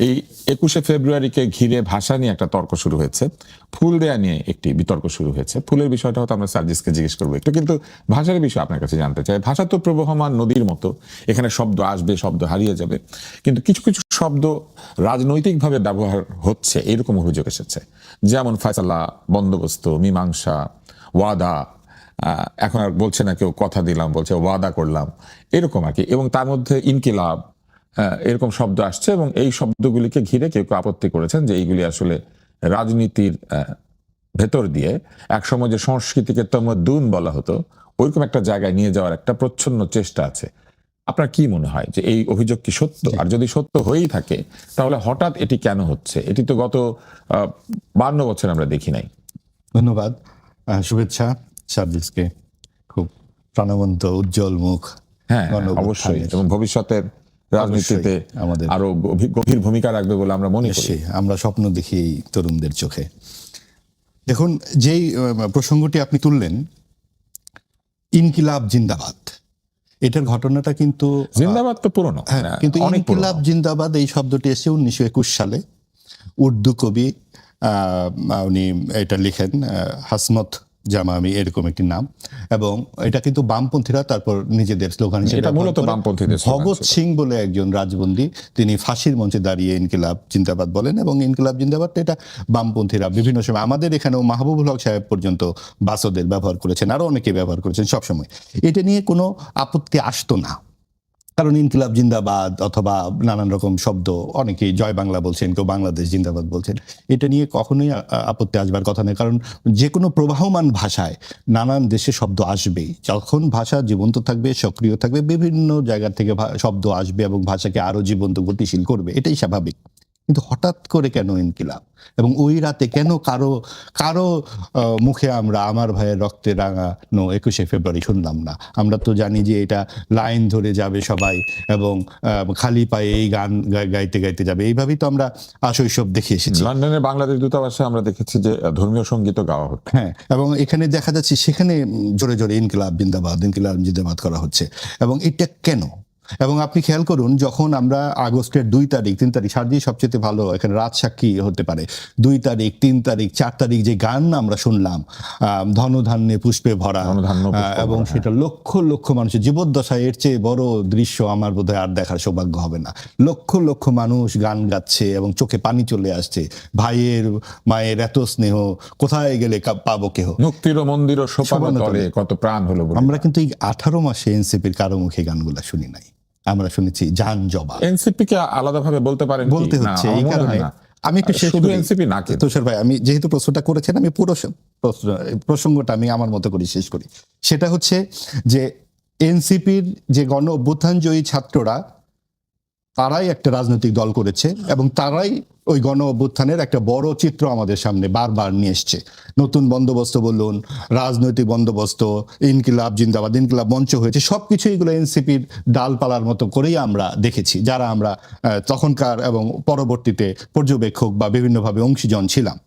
এই 21শে ফেব্রুয়ারিকে ঘিরে ভাষা নিয়ে একটা তর্ক শুরু হয়েছে, ফুল দেয়া নিয়ে একটি বিতর্ক শুরু হয়েছে। ফুলের বিষয়টা হয়তো আমরা সার্জিসকে জিজ্ঞেস করবো একটু, কিন্তু ভাষার বিষয় আপনার কাছে জানতে চাই। ভাষা তো প্রবহমান নদীর মতো, এখানে শব্দ আসবে, শব্দ হারিয়ে যাবে, কিন্তু কিছু কিছু শব্দ রাজনৈতিকভাবে ব্যবহার হচ্ছে এরকম অভিযোগ এসেছে, যেমন ফয়সালা, বন্দোবস্ত, মীমাংসা, ওয়াদা। এখন আর বলছে না কেউ কথা দিলাম, বলছে ওয়াদা করলাম, এরকম আর কি। এবং তার মধ্যে ইনকিলাব, এরকম শব্দ আসছে, এবং এই শব্দগুলিকে ঘিরে কেউ কেউ আপত্তি করেছেন যে এইগুলি আসলে রাজনীতির ভেতর দিয়ে একসময় যে সংস্কৃতিকে তমদ্দুন বলা হতো ওইরকম একটা জায়গায় নিয়ে যাওয়ার একটা প্রচ্ছন্ন চেষ্টা আছে। আপনার কি মনে হয় যে এই অভিযোগ কি সত্য? আর যদি সত্য হয়েই থাকে তাহলে হঠাৎ এটি কেন হচ্ছে? এটি তো গত 52 বছর আমরা দেখি নাই। ধন্যবাদ, শুভেচ্ছা সার্জিসকে। খুব প্রাণবন্ত উজ্জ্বল মুখ। হ্যাঁ, অবশ্যই, এবং ভবিষ্যতের রাজনীতিতে আমাদের আরো গভীর ভূমিকা রাখবে বলে আমরা মনে করি। আমরা স্বপ্ন দেখি এই তরুণদের চোখে। দেখুন, যেই প্রসঙ্গটি আপনি তুললেন, ইনকিলাব জিন্দাবাদ, এটার ঘটনাটা কিন্তু জিন্দাবাদ তো পুরনো, কিন্তু ইনকিলাব জিন্দাবাদ এই শব্দটি এসে 1921 সালে উর্দু কবি উনি এটা লিখেন, হাসমত জামামি এরকম একটি নাম, এবং এটা কিন্তু বামপন্থীরা তারপর নিজেদের স্লোগান হিসেবে, এটা মূলত বামপন্থীদের স্লোগান। ভগৎ সিং বলে একজন রাজবন্দী, তিনি ফাঁসির মঞ্চে দাঁড়িয়ে ইনকিলাব জিন্দাবাদ বলেন, এবং ইনকিলাব জিন্দাবাদ এটা বামপন্থীরা বিভিন্ন সময়, আমাদের এখানেও মাহবুবুল হক সাহেব পর্যন্ত বাসদের ব্যবহার করেছেন, আরো অনেকে ব্যবহার করেছেন সবসময়। এটা নিয়ে কোনো আপত্তি আসতো না, কারণ ইনকিলাব জিন্দাবাদ অথবা নানান রকম শব্দ, অনেকেই জয় বাংলা বলছেন, কেউ বাংলাদেশ জিন্দাবাদ বলছেন, এটা নিয়ে কখনোই আপত্তি আসবার কথা নেই। কারণ যে কোনো প্রবাহমান ভাষায় নানান দেশে শব্দ আসবেই। যখন ভাষা জীবন্ত থাকবে, সক্রিয় থাকবে, বিভিন্ন জায়গা থেকে শব্দ আসবে এবং ভাষাকে আরো জীবন্ত গতিশীল করবে, এটাই স্বাভাবিক। কিন্তু হঠাৎ করে কেন ইনকিলাব, এবং ওই রাতে কেন কারো কারো মুখে আমরা আমার ভাইয়ের রক্তে রাঙানো 21শে ফেব্রুয়ারি শুনলাম না? আমরা তো জানি যে এটা লাইন ধরে যাবে সবাই, এবং খালি পায়ে এই গান গাইতে গাইতে যাবে, এইভাবেই তো আমরা শৈশব দেখে এসেছি। লন্ডনের বাংলাদেশ দূতাবাসে আমরা দেখেছি যে ধর্মীয় সঙ্গীতও গাওয়া হচ্ছে। হ্যাঁ, এবং এখানে দেখা যাচ্ছে সেখানে জোরে জোরে ইনকিলাব জিন্দাবাদ, ইনকিলাব জিন্দাবাদ করা হচ্ছে। এবং এটা কেন? এবং আপনি খেয়াল করুন, যখন আমরা আগস্টের 2 তারিখ 3 তারিখ, সার্জি সবচেয়ে ভালো এখানে রাত সাক্ষী হতে পারে, 2 তারিখ 3 তারিখ 4 তারিখ যে গান আমরা শুনলাম, ধনধান্যে পুষ্পে ভরা, এবং সেটা লক্ষ লক্ষ মানুষের জীবদ্দশায় এর চেয়ে বড় দৃশ্য আমার বোধহয় আর দেখার সৌভাগ্য হবে না। লক্ষ লক্ষ মানুষ গান গাচ্ছে এবং চোখে পানি চলে আসছে। ভাইয়ের মায়ের এত স্নেহ কোথায় গেলে পাবো কেহ, মুক্তির মন্দির সোপান তলে কত প্রাণ হলো। আমরা কিন্তু এই 18 মাসে এনসিপির কারো মুখে গানগুলা শুনি নাই। আমরা শুনেছি জান জবা। এনসিপি কে আলাদাভাবে বলতে পারেন? বলতে হচ্ছে এই কারণে। আমি একটু শেষ করি এনসিপি না, তুষার ভাই, আমি যেহেতু প্রশ্নটা করেছেন, আমি পুরো প্রসঙ্গটা আমি আমার মতো করে শেষ করি। সেটা হচ্ছে যে এনসিপির যে গণ অভ্যুত্থানজয়ী ছাত্ররা, তারাই একটা রাজনৈতিক দল করেছে, এবং তারাই ওই গণ অভ্যুত্থানের একটা বড় চিত্র আমাদের সামনে বারবার নিয়ে এসছে। নতুন বন্দোবস্ত বলুন, রাজনৈতিক বন্দোবস্ত, ইনকিলাব জিন্দাবাদ, ইনকিলাব মঞ্চ হয়েছে, সবকিছু এগুলো এনসিপির ডালপালার মতো করেই আমরা দেখেছি, যারা আমরা তখনকার এবং পরবর্তীতে পর্যবেক্ষক বা বিভিন্নভাবে অংশীজন ছিলাম।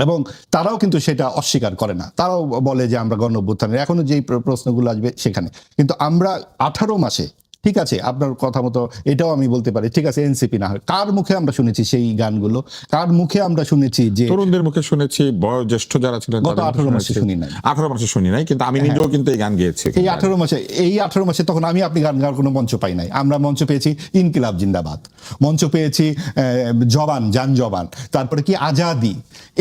এবং তারাও কিন্তু সেটা অস্বীকার করে না, তারাও বলে যে আমরা গণ অভ্যুত্থানের, এখনো যেই প্রশ্নগুলো আসবে সেখানে। কিন্তু আমরা 18 মাসে, ঠিক আছে, আপনার কথা মতো এটাও আমি বলতে পারি, ঠিক আছে, এনসিপি না হয়, কার মুখে আমরা শুনেছি সেই গানগুলো? কার মুখে আমরা শুনেছি? যে তরুণদের মুখে শুনেছি, বয়োজ্যেষ্ঠ যারা ছিলেন গত 18 মাসে শুনি নাই। 18 মাসে শুনি নাই, কিন্তু আমি নিজেও কিন্তু এই গান গেয়েছি এই 18 মাসে। তখন আমি আপনি গান গাওয়ার কোনো মঞ্চ পাই নাই। আমরা মঞ্চ পেয়েছি ইনকিলাব জিন্দাবাদ, মঞ্চ পেয়েছি জবান, জান জবান, তারপরে কি আজাদি,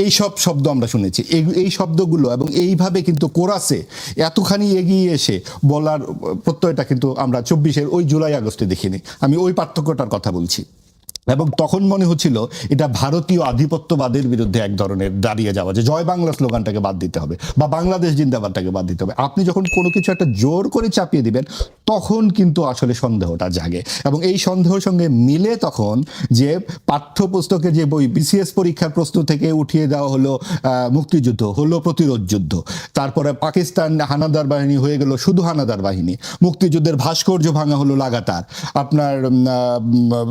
এইসব শব্দ আমরা শুনেছি। এই শব্দগুলো এবং এইভাবে কিন্তু কোরাসে এতখানি এগিয়ে এসে বলার প্রত্যয়টা কিন্তু আমরা 24-এর ওই জুলাই আগস্টে দেখিনি। আমি ওই পার্থক্যটার কথা বলছি। এবং তখন মনে হচ্ছিল এটা ভারতীয় আধিপত্যবাদের বিরুদ্ধে এক ধরনের দাঁড়িয়ে যাওয়া, যে জয় বাংলা স্লোগানটাকে বাদ দিতে হবে বা বাংলাদেশ জিন্দাবাদটাকে বাদ দিতে হবে। আপনি যখন কোনো কিছু একটা জোর করে চাপিয়ে দিবেন, তখন কিন্তু আসলে সন্দেহটা জাগে, এবং এই সন্দেহের সঙ্গে মিলে তখন যে পাঠ্যপুস্তকে যে বই, বিসিএস পরীক্ষার প্রশ্ন থেকে উঠিয়ে দেওয়া হলো মুক্তিযুদ্ধ, হলো প্রতিরোধ যুদ্ধ, তারপরে পাকিস্তান হানাদার বাহিনী হয়ে গেল শুধু হানাদার বাহিনী, মুক্তিযুদ্ধের ভাস্কর্য ভাঙা হলো লাগাতার, আপনার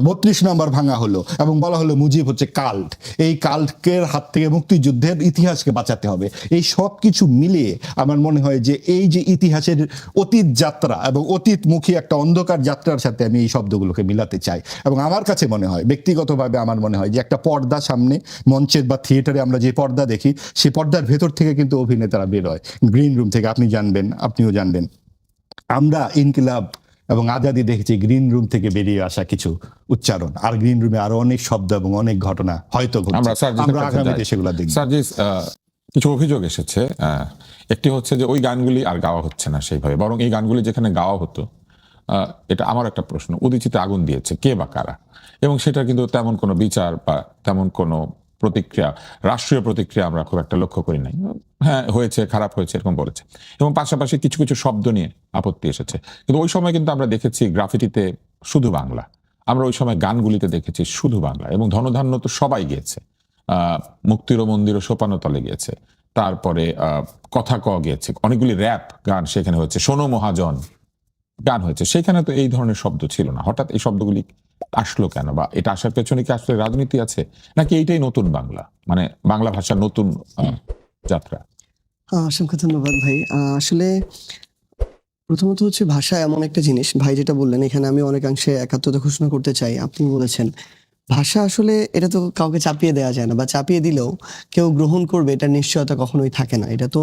32 নম্বর ভাঙা হলো, এবং বলা হলো মুজিব হচ্ছে কাল্ট, এই কাল্টের হাত থেকে মুক্তিযুদ্ধের ইতিহাসকে বাঁচাতে হবে। এই সব কিছু মিলিয়ে আমার মনে হয় যে এই যে ইতিহাসের অতীত যাত্রা এবং অতীত অতীতমুখী একটা অন্ধকার যাত্রার সাথে আমি এই শব্দগুলোকে মিলাতে চাই। এবং আমার কাছে মনে হয়, ব্যক্তিগতভাবে আমার মনে হয় যে একটা পর্দা সামনে, মঞ্চের বা থিয়েটারে আমরা যে পর্দা দেখি, সেই পর্দার ভেতর থেকে কিন্তু অভিনেতারা বেরোয়, গ্রিন রুম থেকে। আপনি জানবেন, আপনিও জানবেন, আমরা ইনকিলাব এবং আজাদি দেখেছি গ্রিন রুম থেকে বেরিয়ে আসা কিছু উচ্চারণ, আর গ্রিন রুমে আরো অনেক শব্দ এবং অনেক ঘটনা হয়তো ঘটছে। আমরা সার্জিসের আমরা কাছে আগামীতে যাই। সেগুলো দেখব। সার্জিস, কিছু অভিযোগ এসেছে। একটি হচ্ছে যে ওই গানগুলি আর গাওয়া হচ্ছে না সেইভাবে, বরং এই গানগুলি যেখানে গাওয়া হতো, এটা আমার একটা প্রশ্ন, উদীচিতে আগুন দিয়েছে কে বা কারা? এবং সেটা কিন্তু তেমন কোনো বিচার বা তেমন কোনো প্রতিক্রিয়া, রাষ্ট্রীয় প্রতিক্রিয়া আমরা খুব একটা লক্ষ্য করি নাই। হ্যাঁ, হয়েছে, খারাপ হয়েছে এরকম বলেছে। এবং পাশাপাশি কিছু কিছু শব্দ নিয়ে আপত্তি এসেছে। কিন্তু ওই সময় কিন্তু আমরা দেখেছি গ্রাফিটিতে শুধু বাংলা, আমরা ওই সময় গানগুলিতে দেখেছি শুধু বাংলা, এবং ধনধান্য তো সবাই গিয়েছে। মুক্তির মন্দির ও সোপানতলে গিয়েছে, তারপরে কথা ক গিয়েছে, অনেকগুলি র্যাপ গান সেখানে হয়েছে, শোনো মহাজন গান হয়েছে, সেখানে তো এই ধরনের শব্দ ছিল না। হঠাৎ এই শব্দগুলি আসলো কেন, বা এটা আসার পেছনে কি আসলে রাজনীতি আছে, নাকি এইটাই নতুন বাংলা, মানে বাংলা ভাষার নতুন যাত্রা? অসংখ্য ধন্যবাদ ভাই। আসলে প্রথমত হচ্ছে ভাষা এমন একটা জিনিস, ভাই যেটা বললেন এখানে আমি অনেকাংশে একাত্মতা ঘোষণা করতে চাই। আপনি বলেছেন ভাষা আসলে এটা তো কাউকে চাপিয়ে দেওয়া যায় না, বা চাপিয়ে দিলেও কেউ গ্রহণ করবে এটার নিশ্চয়তা কখনোই থাকে না। এটা তো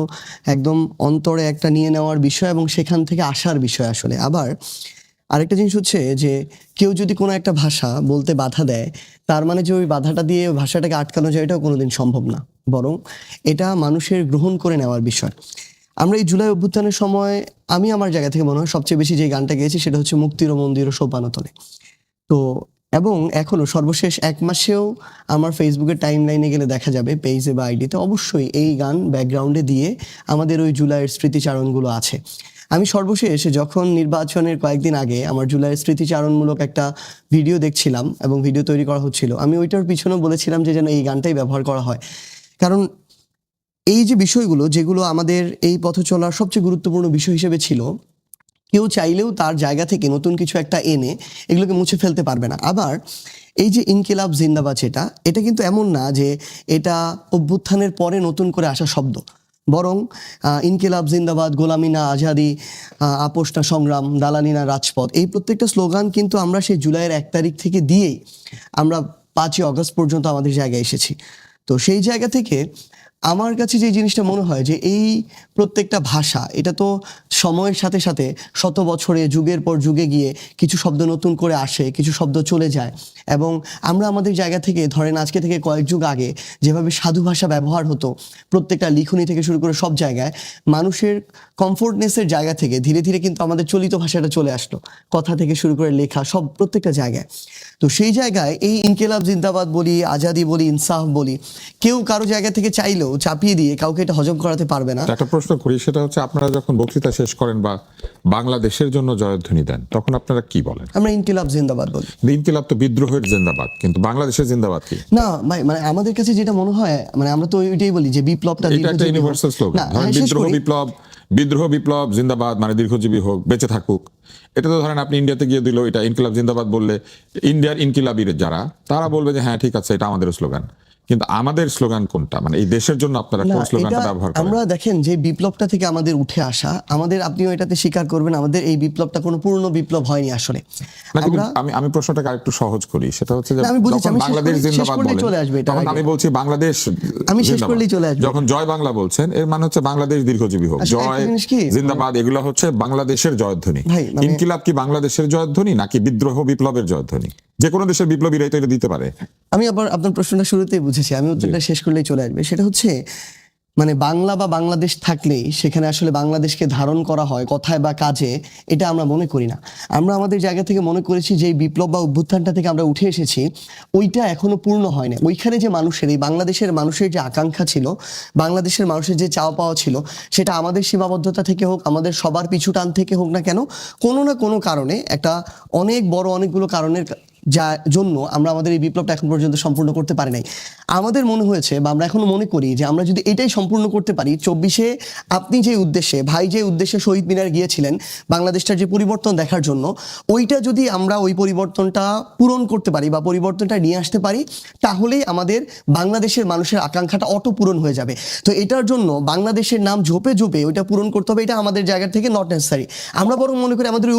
একদম অন্তরে একটা নিয়ে নেওয়ার বিষয় এবং সেখান থেকে আসার বিষয় আসলে। আবার আরেকটা জিনিস হচ্ছে যে কেউ যদি কোনো একটা ভাষা বলতে বাধা দেয়, তার মানে যে ওই বাধাটা দিয়ে ওই ভাষাটাকে আটকানো যায়, এটাও কোনোদিন সম্ভব না। বরং এটা মানুষের গ্রহণ করে নেওয়ার বিষয়। আমরা এই জুলাই অভ্যুত্থানের সময় আমি আমার জায়গা থেকে মনে হয় সবচেয়ে বেশি যে গানটা গেয়েছি সেটা হচ্ছে মুক্তির মন্দির ও সোপানতলে। তো এবং এখনো সর্বশেষ 1 মাসেও আমার ফেসবুকের টাইম লাইনে গেলে দেখা যাবে, পেজে বা আইডিতে অবশ্যই এই গান ব্যাকগ্রাউন্ডে দিয়ে আমাদের ওই জুলাইয়ের স্মৃতিচারণগুলো আছে। আমি সর্বশেষ যখন নির্বাচনের কয়েকদিন আগে আমার জুলাইয়ের স্মৃতিচারণমূলক একটা ভিডিও দেখছিলাম এবং ভিডিও তৈরি করা হচ্ছিল, আমি ওইটার পিছনেও বলেছিলাম যে যেন এই গানটাই ব্যবহার করা হয়। কারণ এই যে বিষয়গুলো যেগুলো আমাদের এই পথ চলার সবচেয়ে গুরুত্বপূর্ণ বিষয় হিসেবে ছিল, কেউ চাইলেও তার জায়গা থেকে নতুন কিছু একটা এনে এগুলোকে মুছে ফেলতে পারবে না। আবার এই যে ইনকিলাব জিন্দাবাদ, এটা কিন্তু এমন না যে এটা অভ্যুত্থানের পরে নতুন করে আসা শব্দ, বরং ইনকিলাব জিন্দাবাদ, গোলামি না আজাদি, আপোষ না সংগ্রাম, দালালি না রাজপথ, এই প্রত্যেকটা স্লোগান কিন্তু আমরা সেই জুলাইয়ের 1 তারিখ থেকে দিয়েই আমরা 5ই অগস্ট পর্যন্ত আমাদের জায়গায় এসেছি। তো সেই জায়গা থেকে আমার কাছে যে জিনিসটা মনে হয় যে এই প্রত্যেকটা ভাষা, এটা তো সময়ের সাথে সাথে শত বছরে যুগের পর যুগে গিয়ে কিছু শব্দ নতুন করে আসে, কিছু শব্দ চলে যায়। এবং আমরা আমাদের জায়গা থেকে ধরেন আজকে থেকে কয়েক যুগ আগে যেভাবে সাধু ভাষা ব্যবহার হতো প্রত্যেকটা লিখনি থেকে শুরু করে সব জায়গায়, মানুষের কমফোর্টনেসের জায়গা থেকে ধীরে ধীরে কিন্তু আমাদের চলিত ভাষাটা চলে আসলো, কথা থেকে শুরু করে লেখা সব প্রত্যেকটা জায়গায়। তো সেই জায়গায় এই ইনকিলাব জিন্দাবাদ বলি, আজাদি বলি, ইনসাফ বলি, কেউ কারো জায়গা থেকে চাইলেও চাপিয়ে দিয়ে কাউকে এটা হজম করাতে পারবে না। একটা প্রশ্ন করি, সেটা হচ্ছে আপনারা যখন বক্তৃতা শেষ করেন বা বাংলাদেশের জন্য জয়ধ্বনি দেন, তখন আপনারা কি বলেন? আমরা ইনকিলাব জিন্দাবাদ বলি। ইনকিলাব তো বিদ্রোহের জিন্দাবাদ, কিন্তু বাংলাদেশের জিন্দাবাদ কি? না ভাই, মানে আমাদের কাছে যেটা মনে হয়, মানে আমরা তো ওইটাই বলি যে বিপ্লবটা এটা একটা ইউনিভার্সাল স্লোগান। ধরেন বিদ্রোহ বিপ্লব জিন্দাবাদ মানে দীর্ঘজীবী হোক, বেঁচে থাকুক। এটা তো ধরেন আপনি ইন্ডিয়াতে গিয়ে দিল এটা ইনকিলাব জিন্দাবাদ বললে, ইন্ডিয়ার ইনকিলাবির যারা, তারা বলবে যে হ্যাঁ ঠিক আছে, এটা আমাদের স্লোগান। কিন্তু আমাদের স্লোগান কোনটা, মানে এই দেশের জন্য আপনারা কোন স্লোগানটা ব্যবহার করেন? আমরা দেখেন যে বিপ্লবটা থেকে আমাদের উঠে আসা, আমাদের, আপনিও এটাতে স্বীকার করবেন, আমাদের এই বিপ্লবটা কোনো পূর্ণ বিপ্লব হয়নি আসলে। না, কিন্তু আমি প্রশ্নটাকে আরেকটু সহজ করি, সেটা হচ্ছে যে যখন বাংলাদেশ জিন্দাবাদ বলেন তখন আমি বলছি বাংলাদেশ আমি শেষ করলেই চলে আসবে। যখন জয় বাংলা বলছেন এর মানে হচ্ছে বাংলাদেশ দীর্ঘজীবী হোক, জয় জিন্দাবাদ এগুলো হচ্ছে বাংলাদেশের জয়ধ্বনি। ইনকিলাব কি বাংলাদেশের জয়ধ্বনি নাকি বিদ্রোহ বিপ্লবের জয়ধ্বনি? যে কোনো দেশের বিপ্লবীরাই তো এটা দিতে পারে। আমি আবার আপনার প্রশ্নটা শুরুতেই বুঝেছি, আমি উত্তরটা শেষ করলেই চলে আসবে। সেটা হচ্ছে মানে বাংলা বা বাংলাদেশ থাকলেই সেখানে আসলে বাংলাদেশকে ধারণ করা হয় কথায় বা কাজে, এটা আমরা মনে করি না। আমরা আমাদের জায়গা থেকে মনে করেছি যে এই বিপ্লব বা অভ্যুত্থানটা থেকে আমরা উঠে এসেছি, ওইটা এখনো পূর্ণ হয় না। ওইখানে যে মানুষের, এই বাংলাদেশের মানুষের যে আকাঙ্ক্ষা ছিল, বাংলাদেশের মানুষের যে চাওয়া পাওয়া ছিল, সেটা আমাদের সীমাবদ্ধতা থেকে হোক, আমাদের সবার পিছু টান থেকে হোক না কেন, কোনো না কোনো কারণে, একটা অনেক বড় অনেকগুলো কারণের জন্য আমরা আমাদের এই বিপ্লবটা এখন পর্যন্ত সম্পূর্ণ করতে পারি নাই। আমাদের মনে হয়েছে বা আমরা এখনো মনে করি যে আমরা যদি এটাই সম্পূর্ণ করতে পারি 24-এ আপনি যে উদ্দেশ্যে ভাই যে উদ্দেশ্যে শহীদ মিনার গিয়েছিলেন বাংলাদেশটার যে পরিবর্তন দেখার জন্য, ওইটা যদি আমরা ওই পরিবর্তনটা পূরণ করতে পারি বা পরিবর্তনটা নিয়ে আসতে পারি, তাহলেই আমাদের বাংলাদেশের মানুষের আকাঙ্ক্ষাটা অটো পূরণ হয়ে যাবে। তো এটার জন্য বাংলাদেশের নাম ঝোপে ঝোপে ওইটা পূরণ করতে হবে, এটা আমাদের জায়গা থেকে নট নেসেসারি। আমরা বরং মনে করি আমাদের ওই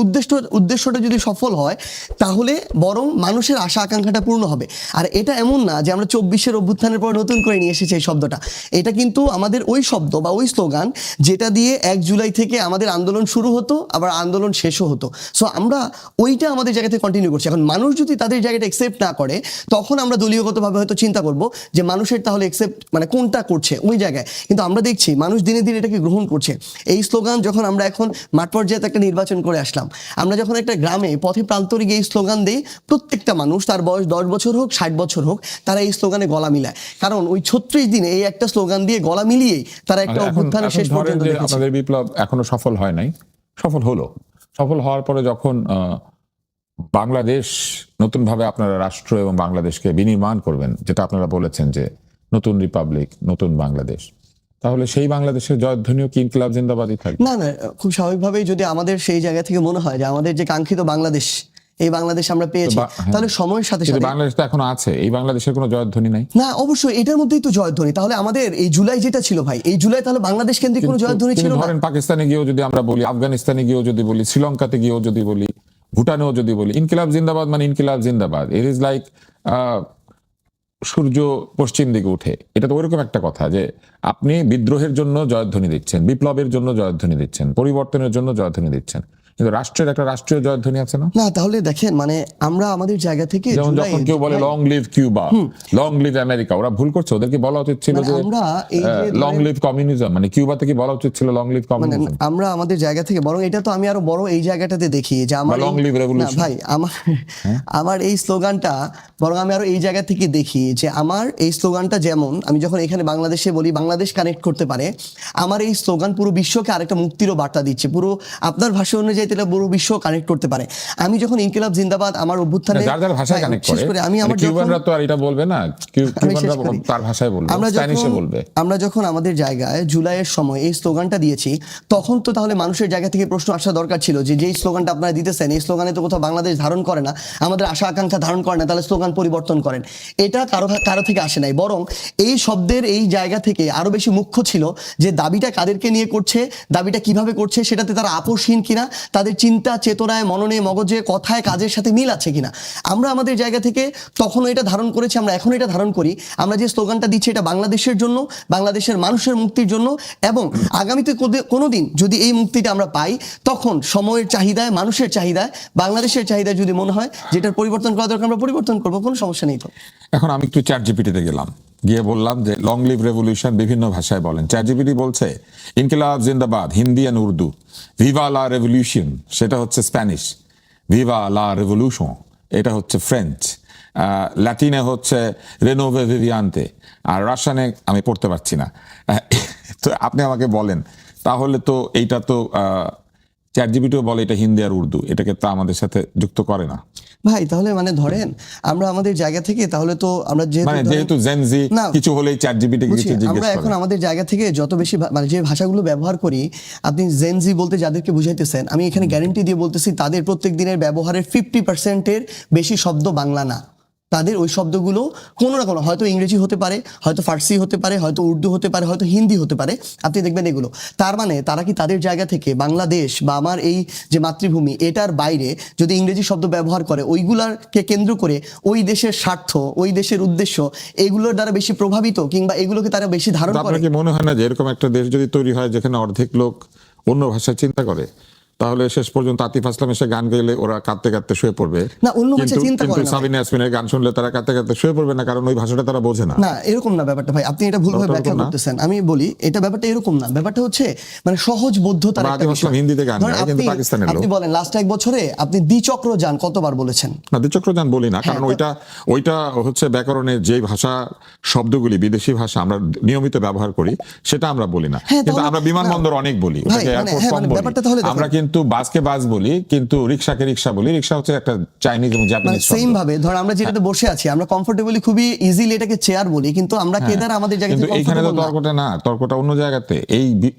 উদ্দেশ্যটা যদি সফল হয় তাহলে বরং মানুষের আশা আকাঙ্ক্ষাটা পূর্ণ হবে। আর এটা এমন না যে আমরা 24-এর অভ্যুত্থানের পর নতুন করে নিয়ে এসেছি এই শব্দটা, এটা কিন্তু আমাদের ওই শব্দ বা ওই স্লোগান যেটা দিয়ে 1 জুলাই থেকে আমাদের আন্দোলন শুরু হতো আবার আন্দোলন শেষও হতো। সো আমরা ওইটা আমাদের জায়গা থেকে কন্টিনিউ করছি। এখন মানুষ যদি তাদের জায়গাটা একসেপ্ট না করে তখন আমরা দলীয়গতভাবে হয়তো চিন্তা করব যে মানুষের তাহলে একসেপ্ট মানে কোনটা করছে ওই জায়গায়, কিন্তু আমরা দেখছি মানুষ দিনে দিনে এটাকে গ্রহণ করছে। এই স্লোগান যখন আমরা এখন মাঠ পর্যায়ে একটা নির্বাচন করে আসলাম, আমরা যখন একটা গ্রামে পথে প্রান্তরে গিয়ে এই স্লোগান দেই, প্রত্যেকটা মানুষ তার বয়স 10 বছর হোক 60 বছর হোক তারা এই স্লোগানে গলা মিলায়। কারণ ওই 36 দিনে এই একটা স্লোগান দিয়ে গলা মিলিয়েই তারা একটা অভ্যুত্থানের শেষ পর্যন্ত দেখেছে। আপনাদের বিপ্লব এখনো সফল হয় নাই, সফল হলো। সফল হওয়ার পরে যখন বাংলাদেশ নতুনভাবে আপনারা রাষ্ট্র এবং বাংলাদেশকে বিনির্মাণ করবেন, যেটা আপনারা বলেছেন যে নতুন রিপাবলিক নতুন বাংলাদেশ, তাহলে সেই বাংলাদেশের জয়ধ্বনিও কি ইনকিলাব জিন্দাবাদই থাকবে? না না, খুব স্বাভাবিকভাবেই যদি আমাদের সেই জায়গা থেকে মনে হয় যে আমাদের যে কাঙ্ক্ষিত বাংলাদেশ, এই বাংলাদেশ আমরা পেয়েছি, তাহলে সময়ের সাথে কিন্তু সাথে বাংলাদেশ তো এখনো আছে, এই বাংলাদেশের কোনো জয়ধ্বনি নাই। না, অবশ্যই এটার মধ্যেই তো জয়ধ্বনি। তাহলে আমাদের এই জুলাই যেটা ছিল ভাই, এই জুলাই তাহলে বাংলাদেশ কেন্দ্রিক কোনো জয়ধ্বনি ছিল না। ধরেন পাকিস্তানে গিয়েও যদি আমরা বলি, আফগানিস্তানে গিয়েও যদি বলি, শ্রীলঙ্কাতে গিয়েও যদি বলি, ভুটানেও যদি বলি, ইনকিলাব জিন্দাবাদ মানে ইনকিলাব জিন্দাবাদ। ইট ইজ লাইক সূর্য পশ্চিম দিকে উঠে, এটা তো ওইরকম একটা কথা যে আপনি বিদ্রোহের জন্য জয়ধ্বনি দিচ্ছেন, বিপ্লবের জন্য জয়ধ্বনি দিচ্ছেন, পরিবর্তনের জন্য জয়ধ্বনি দিচ্ছেন, কিন্তু রাষ্ট্রের একটা রাষ্ট্রীয় জয়ধ্বনি আছে না? না, তাহলে দেখেন মানে আমরা আমাদের জায়গা থেকে যেমন যখন কেউ বলে long live Cuba, long live America, ওরা ভুল করছে। ওদেরকে বলা উচিত ছিল যে আমরা এই যে লং লিভ কমিউনিজম, মানে কিউবাতে কি বলা উচিত ছিল লং লিভ কমিউনিজম? আমরা আমাদের জায়গা থেকে বরং এটা তো আমি আরো বড় এই জায়গাটাতে দেখি যে আমার লং লিভ না রেভলিউশন। ভাই, আমার এই স্লোগানটা বরং আমি আরো এই জায়গা থেকে দেখি যে আমার এই স্লোগানটা যেমন আমি যখন এখানে বাংলাদেশে বলি বাংলাদেশ কানেক্ট করতে পারে, আমার এই স্লোগান পুরো বিশ্বকে আরেকটা মুক্তিরও বার্তা দিচ্ছে। পুরো আপনার ভাষা অনুযায়ী তাহলে পুরো বিশ্ব কানেক্ট করতে পারে। আমি যখন ইনকিলাব জিন্দাবাদ আমার অভ্যুত্থানে যার যার ভাষায় কানেক্ট করে, আমি আমার কিউবানরা তো আর এটা বলবে না, কিউবানরা তার ভাষায় বলবে, স্প্যানিশে বলবে। আমরা যখন আমাদের জায়গায় জুলাইয়ের সময় এই স্লোগানটা দিয়েছি, তখন তো তাহলে মানুষের জায়গা থেকে প্রশ্ন আসা দরকার ছিল যে যেই স্লোগানটা আপনারা দিতেছেন এই স্লোগানে তো কোথাও বাংলাদেশ ধারণ করে না, আমাদের আশা আকাঙ্ক্ষা ধারণ করে না, তাহলে স্লোগান পরিবর্তন করেন। এটা কারো থেকে আসে নাই, বরং এই শব্দের এই জায়গা থেকে আরো বেশি মুখ্য ছিল যে দাবিটা কাদেরকে নিয়ে করছে, দাবিটা কিভাবে করছে, সেটাতে তারা আপোষহীন কিনা, তাদের চিন্তা চেতনায় মননে মগজে কথায় কাজের সাথে মিল আছে কিনা। আমরা আমাদের জায়গা থেকে তখনও এটা ধারণ করেছি, আমরা এখন এটা ধারণ করি। আমরা যে স্লোগানটা দিচ্ছি এটা বাংলাদেশের জন্য, বাংলাদেশের মানুষের মুক্তির জন্য, এবং আগামীতে কোনোদিন যদি এই মুক্তিটা আমরা পাই তখন সময়ের চাহিদায়, মানুষের চাহিদায়, বাংলাদেশের চাহিদায় যদি মনে হয় যেটার পরিবর্তন করা দরকার আমরা পরিবর্তন করবো, কোনো সমস্যা নেই। তো এখন আমি একটু চ্যাট জিপিটিতে গেলাম, গিয়ে বললাম যে লং লিভ রেভলিউশন বিভিন্ন ভাষায় বলেন। চ্যাট জিপিটি বলছে ইনকিলাব জিন্দাবাদ হিন্দি এন্ড উর্দু, ভিভা লা রেভলিউশন সেটা হচ্ছে স্প্যানিশ, ভিভা লা রেভলিউশন এটা হচ্ছে ফ্রেঞ্চ, ল্যাটিনে হচ্ছে রেনোভে ভিভিয়ান্তে, আর রাশিয়ানে আমি পড়তে পারছি না। তো আপনি আমাকে বলেন তাহলে তো এইটা তো চ্যাট জিপিটিও বলে এটা হিন্দি আর উর্দু, এটাকে তো আমাদের সাথে যুক্ত করে না ভাই। তাহলে মানে ধরেন আমরা আমাদের জায়গা থেকে তাহলে তো আমরা যেহেতু জেনজি কিছু হলেই চ্যাট জিপিটি কিছু জিজ্ঞেস আমরা এখন আমাদের জায়গা থেকে যত বেশি মানে যে ভাষাগুলো ব্যবহার করি, আপনি জেনজি বলতে যাদেরকে বুঝাইতেছেন, আমি এখানে গ্যারান্টি দিয়ে বলতেছি তাদের প্রত্যেক দিনের ব্যবহারের 50%-এর বেশি শব্দ বাংলা না। তাদের ওই শব্দগুলো কোনো না কোনো, হয়তো ইংরেজি হতে পারে, হয়তো ফার্সি হতে পারে, হয়তো উর্দু হতে পারে, হয়তো হিন্দি হতে পারে, আপনি দেখবেন এগুলো। তার মানে তারা কি তাদের জায়গা থেকে বাংলাদেশ বা আমার এই যে মাতৃভূমি এটার বাইরে যদি ইংরেজি শব্দ ব্যবহার করে, ওইগুলাকে কেন্দ্র করে ওই দেশের স্বার্থ, ওই দেশের উদ্দেশ্য এগুলোর দ্বারা বেশি প্রভাবিত, কিংবা এগুলোকে তারা বেশি ধারণ করে? আপনার কি মনে হয় না যে এরকম একটা দেশ যদি তৈরি হয় যেখানে অর্ধেক লোক অন্য ভাষায় চিন্তা করে, তাহলে শেষ পর্যন্ত আতিফ আসলাম এসে গান গাইলে ওরা কাঁদতে কাঁদতে শুয়ে পড়বে? না, অন্য ভাষায় চিন্তা করে না। সাবিনা ইয়াসমিনের গান শুনলে তারা কাঁদতে কাঁদতে শুয়ে পড়বে না, কারণ ওই ভাষাটা তারা বোঝে না। না, এরকম না ব্যাপারটা ভাই, আপনি এটা ভুলভাবে ব্যাখ্যা করতেছেন। আমি বলি এটা ব্যাপারটা এরকম না, ব্যাপারটা হচ্ছে মানে সহজ বোধ্যতার একটা বিষয়। হিন্দিতে গান গায় কিন্তু পাকিস্তানের লোক। আপনি বলেন লাস্ট 1 বছরে আপনি দ্বিচক্র যান কতবার বলেছেন? না, দ্বিচক্র যান বলি না, কারণ ওইটা হচ্ছে ব্যাকরণের যে ভাষা শব্দগুলি বিদেশি ভাষা আমরা নিয়মিত ব্যবহার করি সেটা আমরা বলি না, কিন্তু আমরা বিমানবন্দর অনেক বলি, ওটাকে এয়ারপোর্ট কম বলি। আমরা কিন্তু কিন্তু বাসকে বাস বলি, কিন্তু রিক্সাকে রিক্সা বলি। রিক্সা হচ্ছে একটা চাইনিজ এবং মানে জাপানিজ সেম ভাবে ধর আমরা যেটাতে বসে আছি আমরা কমফোর্টেবলি খুবই ইজিলি এটাকে চেয়ার বলি, কিন্তু আমরা কেদার আমাদের জায়গা কিন্তু থেকে এইখানে তো comfortable না। তর্কটা না, তর্কটা অন্য জায়গাতে।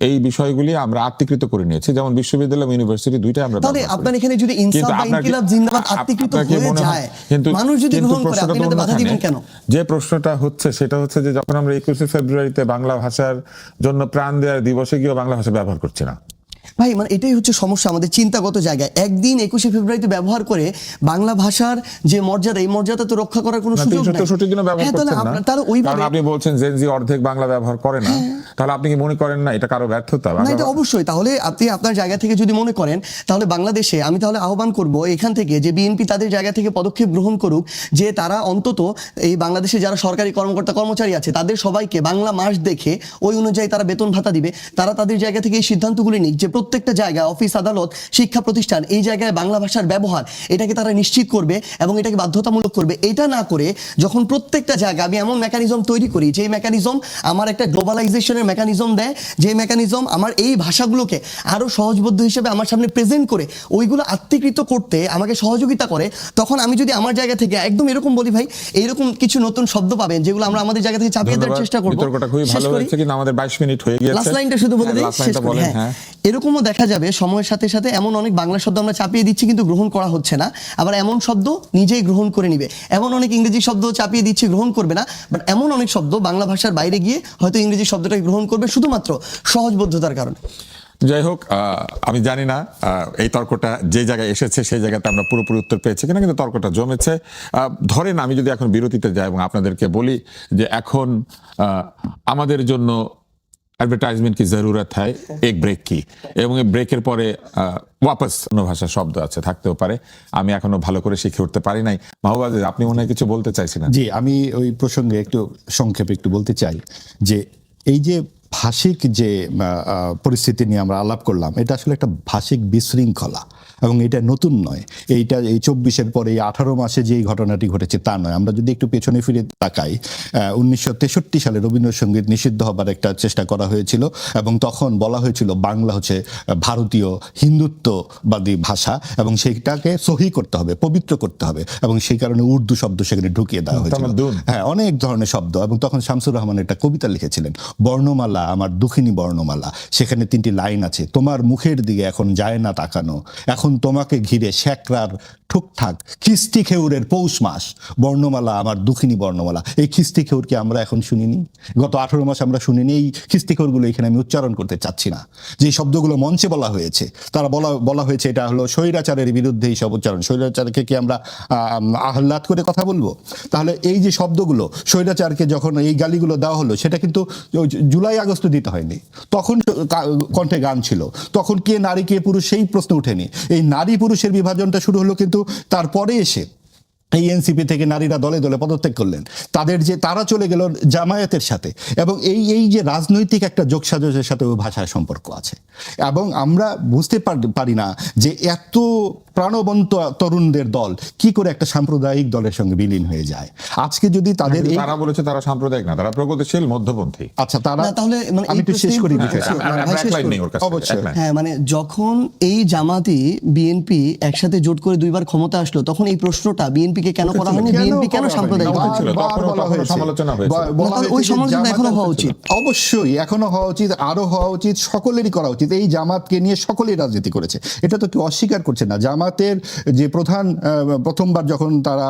এই বিষয়গুলি আমরা আত্মীকৃত করে নিয়েছি, যেমন বিশ্ববিদ্যালয় ইউনিভার্সিটি দুইটাই আমরা তাহলে ব্যবহার করি। আপনার এখানে যদি ইনসাফ কিন্তু বা আপনার কি- ইনকিলাব জিন্দাবাদ আত্মীকৃত আপনার কি হয়ে মনে হয়- যায়, কিন্তু মানুষ যদি কিন্তু গ্রহণ করে প্রশ্নটা আপনি তো এটাতে বাধা অন্যখানে। দিবেন কেন? যে প্রশ্নটা হচ্ছে সেটা হচ্ছে যে যখন আমরা 21শে ফেব্রুয়ারিতে বাংলা ভাষার জন্য প্রাণ দেওয়ার দিবসে গিয়ে বাংলা ভাষা ব্যবহার করছি না। ভাই মানে এটাই হচ্ছে সমস্যা আমাদের চিন্তাগত জায়গায়। একদিন 21শে ফেব্রুয়ারিতে ব্যবহার করে বাংলা ভাষার যে মর্যাদা, এই মর্যাদা তো রক্ষা করার কোনো সুযোগ নাই। 364 দিনও ব্যবহার হ্যাঁ, তাহলে করছেন না। তাহলে কারণ ওইভাবে আপনি বলছেন জেনজি অর্ধেক বাংলা ব্যবহার করে না, তাহলে আপনি কি মনে করেন না এটা কারো ব্যর্থতা? না, এটা অবশ্যই। তাহলে আপনি আপনার জায়গা থেকে যদি মনে করেন, তাহলে বাংলাদেশে আমি তাহলে আহ্বান করব এখান থেকে যে বিএনপি তাদের জায়গা থেকে পদক্ষেপ গ্রহণ করুক, যে তারা অন্তত এই বাংলাদেশে যারা সরকারি কর্মকর্তা কর্মচারী আছে তাদের সবাইকে বাংলা মাস দেখে ওই অনুযায়ী তারা বেতন ভাতা দিবে। তারা তাদের জায়গা থেকে এই সিদ্ধান্তগুলি নিক যে প্রত্যেকটা জায়গায় অফিস আদালত শিক্ষা প্রতিষ্ঠান এই জায়গায় বাংলা ভাষার ব্যবহার এটাকে তারা নিশ্চিত করবে এবং এটাকে বাধ্যতামূলক করবে। এটা না করে যখন প্রত্যেকটা জায়গায় আমি এমন মেকানিজম তৈরি করি যে মেকানিজম আমার একটা গ্লোবালাইজেশনের মেকানিজম দেয়, যে মেকানিজম আমার এই ভাষাগুলোকে আরো সহজবোধ্য হিসেবে আমার সামনে প্রেজেন্ট করে ওইগুলো আত্মীকৃত করতে আমাকে সহযোগিতা করে, তখন আমি যদি আমার জায়গা থেকে একদম এরকম বলি, ভাই এইরকম কিছু নতুন শব্দ পাবেন যেগুলো আমরা আমাদের জায়গা থেকে চাপিয়ে দেওয়ার চেষ্টা করবো। বিতর্কটা খুবই শেষ ভালো করি। হয়েছে, কিন্তু আমাদের 22 মিনিট হয়ে গিয়েছে। লাস্ট লাইনটা শুধু বলে দিই, লাস্ট শেষ লাইনটা করি। বলেন। হ্যাঁ, হ্যাঁ, এরকমও দেখা যাবে সময়ের সাথে সাথে এমন অনেক বাংলা শব্দ আমরা চাপিয়ে দিচ্ছি কিন্তু গ্রহণ করা হচ্ছে না, আবার এমন শব্দ নিজেই গ্রহণ করে নিবে। এমন অনেক ইংরেজি শব্দ চাপিয়ে দিচ্ছি গ্রহণ করবে না, বাট এমন অনেক শব্দ বাংলা ভাষার বাইরে গিয়ে হয়তো ইংরেজি শব্দটাকে গ্রহণ করবে শুধুমাত্র সহজবোধ্যতার কারণে। যাই হোক, আমি জানি না এই তর্কটা যে জায়গায় এসেছে সেই জায়গাতে আমরা পুরোপুরি উত্তর পেয়েছি কিনা, কিন্তু তর্কটা জমেছে। ধরেন আমি যদি এখন বিরতিতে যাই এবং আপনাদেরকে বলি যে এখন আমাদের জন্য অ্যাডভার্টাইজমেন্ট কি জরুরত হয়, এক ব্রেক কি, এবং এই ব্রেকের পরে ওয়াপস অন্য ভাষার শব্দ আছে, থাকতেও পারে। আমি এখনো ভালো করে শিখে উঠতে পারি নাই। মাহবুব আজিজ, আপনি মনে হয় কিছু বলতে চাইছিলেন? জি, আমি ওই প্রসঙ্গে একটু সংক্ষেপে একটু বলতে চাই যে এই যে ভাষিক যে পরিস্থিতি নিয়ে আমরা আলাপ করলাম, এটা আসলে একটা ভাষিক বিশৃঙ্খলা এবং এটা নতুন নয়। এইটা এই 24-এর পরে এই 18 মাসে যে এই ঘটনাটি ঘটেছে তা নয়। আমরা যদি একটু পেছনে ফিরে তাকাই, 1963 সালে রবীন্দ্রসঙ্গীত নিষিদ্ধ হবার একটা চেষ্টা করা হয়েছিল এবং তখন বলা হয়েছিল বাংলা হচ্ছে ভারতীয় হিন্দুত্ববাদী ভাষা এবং সেইটাকে সহি করতে হবে, পবিত্র করতে হবে, এবং সেই কারণে উর্দু শব্দ সেখানে ঢুকিয়ে দেওয়া হয়েছিল। হ্যাঁ, অনেক ধরনের শব্দ। এবং তখন শামসুর রহমান একটা কবিতা লিখেছিলেন, বর্ণমালা আমার দুঃখিনী বর্ণমালা। সেখানে 3টি লাইন আছে, তোমার মুখের দিকে এখন যায় না তাকানো, এখন তোমাকে ঘিরে শ্যাকরার ঠুকঠাক খিস্তি খেউরের পৌষ মাস, বর্ণমালা আমার দুঃখিনী বর্ণমালা। এই খিস্তি খেউরকে আমরা এখন শুনিনি, গত 18 মাস আমরা শুনিনি। এই খিস্তি খেউরগুলো এখানে আমি উচ্চারণ করতে চাচ্ছি না। যে শব্দগুলো মঞ্চে বলা হয়েছে, তারা বলা হয়েছে এটা হলো স্বৈরাচারের বিরুদ্ধে এই সব উচ্চারণ। স্বৈরাচারকে কি আমরা আহ্লাদ করে কথা বলবো? তাহলে এই যে শব্দগুলো, স্বৈরাচারকে যখন এই গালিগুলো দেওয়া হলো, সেটা কিন্তু জুলাই আগস্ট দিতে হয়নি, তখন কণ্ঠে গান ছিল। তখন কে নারী কে পুরুষ সেই প্রশ্ন উঠেনি। এই নারী পুরুষের বিভাজনটা শুরু হলো কিন্তু তারপরে এসে এই এনসিপি থেকে নারীরা দলে দলে পদত্যাগ করলেন, তারা চলে গেল জামায়াতের সাথে। এবং এই যে রাজনৈতিক একটা যোগসাজশের সাথে ওই ভাষার সম্পর্ক আছে। এবং আমরা বুঝতে পারি না যে এত প্রাণবন্ত তরুণদের দল কি করে একটা সাম্প্রদায়িক দলের সঙ্গে বিলীন হয়ে যায়। আজকে যদি তাদের তারা বলেছে তারা সাম্প্রদায়িক না, তারা প্রগতিশীল মধ্যপন্থী। আচ্ছা, তারা তাহলে মানে আমি একটু শেষ করি বিষয়টা। অবশ্যই। হ্যাঁ, মানে যখন এই জামাতি বিএনপি একসাথে জোট করে 2বার ক্ষমতা আসলো, তখন এই প্রশ্নটা বিএনপি কে কেন করা হয়নি, বিএনপি কেন সাম্প্রদায়িক ছিল, সমালোচনা হয়েছে। ওই সমালোচনা এখনো হওয়া উচিত। অবশ্যই এখনো হওয়া উচিত, আরো হওয়া উচিত, সকলেরই করা উচিত। এই জামাতকে নিয়ে সকলেই রাজনীতি করেছে, এটা তো কেউ অস্বীকার করছে না। জামাতের যে প্রথমবার যখন তারা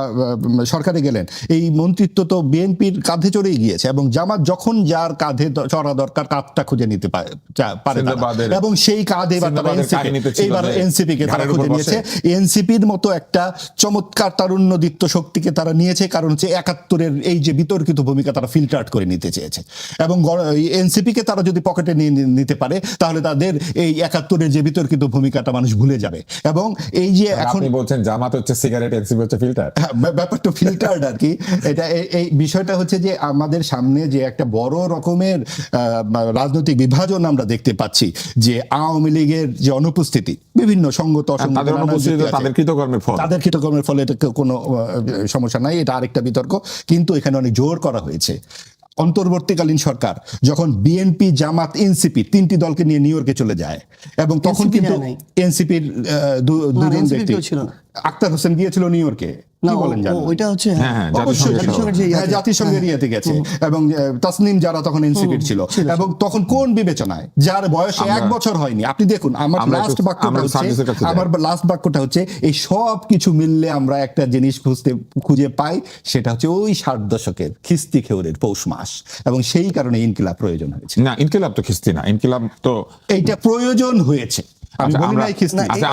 সরকারে গেলেন, এই মন্ত্রিত্ব তো বিএনপির কাঁধে চড়েই গিয়েছে এবং জামাত যখন যার কাঁধে চড়া দরকার কাঁধটা খুঁজে নিতে পারে এবং সেই কাঁধে এবার এনসিপি কে তারা খুঁজে নিয়েছে। এনসিপির মতো একটা চমৎকার তারুণ্যদীপ্ত শক্তিকে তারা নিয়েছে, কারণ হচ্ছে 71-এর এই যে বিতর্কিত ভূমিকা তারা ফিল্টার করে নিতে চেয়েছে। এবং এনসিপি কে তারা যদি পকেটে নিয়ে নিতে পারে, তাহলে তাদের এই 71-এর যে বিতর্কিত ভূমিকাটা মানুষ ভুলে যাবে। এবং এই যে এখন বলছেন জামাত হচ্ছে সিগারেট, এনসিপি হচ্ছে ফিল্টার, ব্যাপারটা ফিল্টার্ড আর কি। এটা এই বিষয়টা হচ্ছে যে আমাদের সামনে যে একটা বড় রকমের রাজনৈতিক বিভাজন আমরা দেখতে পাচ্ছি, যে আওয়ামী লীগের যে অনুপস্থিতি, বিভিন্ন সঙ্গত তাদের কৃতকর্মের ফলে এটা কোনো সমস্যা নাই, এটা আরেকটা বিতর্ক। কিন্তু এখানে অনেক জোর করা হয়েছে অন্তর্বর্তীকালীন সরকার যখন বিএনপি, জামাত, এনসিপি তিনটি দলকে নিয়ে নিউ ইয়র্কে চলে যায়, এবং তখন NCP কিন্তু যায় নাই। এনসিপির দুজন NCP ব্যক্তি, কেউ ছিল না। আক্তার হোসেন গিয়েছিল নিউ ইয়র্কে, না কি বলেন জানেন? ওইটা হচ্ছে হ্যাঁ, হ্যাঁ, অবশ্যই জাতিসংঘের যে হ্যাঁ, জাতিসংঘের ইয়েতে গেছে, এবং তাসনিম যারা তখন এনসিপির ছিল, এবং তখন কোন বিবেচনায় যার বয়স 1 বছর হয়নি, আপনি দেখুন আমার আমরা লাস্ট একটু- বাক্যটা আমরা হচ্ছে, সার্জিসের কাছে যাই। আমার লাস্ট বাক্যটা হচ্ছে এই সব কিছু মিললে আমরা একটা জিনিস খুঁজে পাই, সেটা হচ্ছে ওই 60 দশকের খিস্তি খেউরের পৌষ মাস, এবং সেই কারণে ইনকিলাব প্রয়োজন হয়েছে। না, ইনকিলাব তো খিস্তি না, ইনকিলাব তো এইটা প্রয়োজন হয়েছে, আমি আচ্ছা, বলি আমরা- নাই খিস্তি। আচ্ছা, আমরা